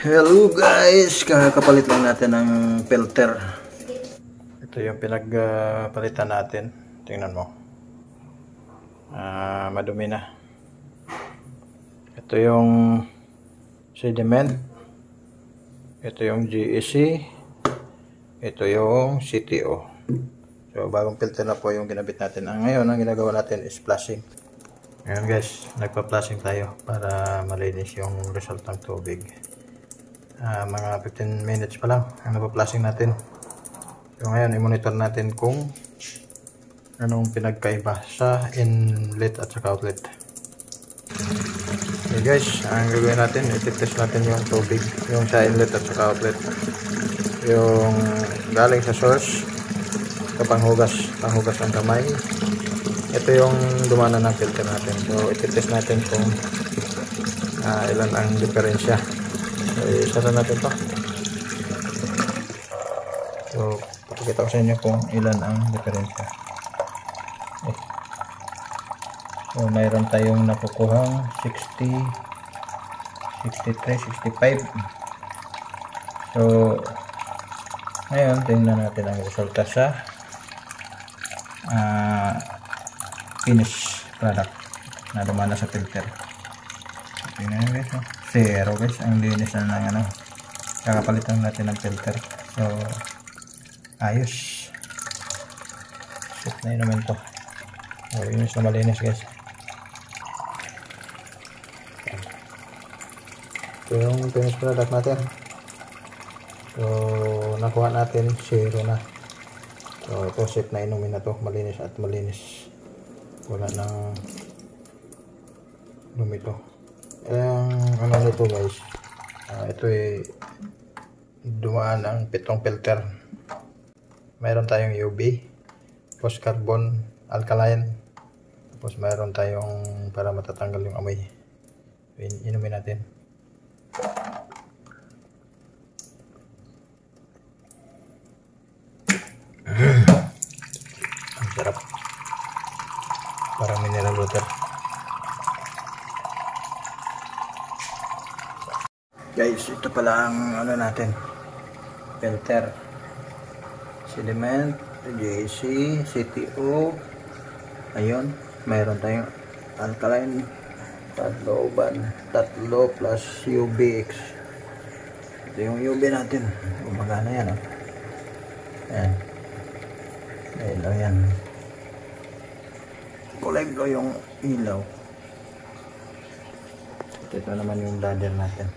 Hello guys, kakapalit lang natin ng filter. Ito yung pinagpalitan natin. Tingnan mo. Madumi na. Ito yung sediment. Ito yung GEC. Ito yung CTO. So bagong filter na po yung ginabit natin. Ngayon ang ginagawa natin is flushing. Ngayon guys, nagpa-flushing tayo para malinis yung result ng tubig. Mga 15 minutes pa lang ang napa-flushing natin. So ngayon i-monitor natin kung anong pinagkaiba sa inlet at saka outlet. Okay guys, ang gagawin natin, i-test natin yung tubig, yung sa inlet at saka outlet. Yung galing sa source, panghugas ng kamay. Ito yung dumana ng filter natin. So i-test natin kung ilan ang diferensya. So, isara natin to. So, papakita ko sa inyo kung ilan ang diferensya. So, mayroon tayong nakukuhang 60, 63, 65. So, ngayon, tingnan natin ang resulta sa finish product na dumana sa filter. Tingnan nyo guys, zero guys, ang linis na ng kakapalitan natin ng filter. So ayos, set na yun naman to. Linis na malinis guys. Ito yung finished product natin. So nakuha natin zero na. So ito set na inumin na to, malinis at malinis, wala nang dumi to. Ano nito guys, ito ay dumaan ang 7 filter. Mayroon tayong UV, post carbon, alkaline, tapos mayroon tayong para matatanggal yung amoy. Inumin natin. Ang sarap, parang mineral water. Guys, ito pala ang natin, filter, sediment, GEC, CTO. Ayun, mayroon tayong alkaline, tatlo plus UVX. Ito yung UV natin, gumagana yan. Ayan, ilaw yan, kulay blue yung ilaw. Ito naman yung ladder natin.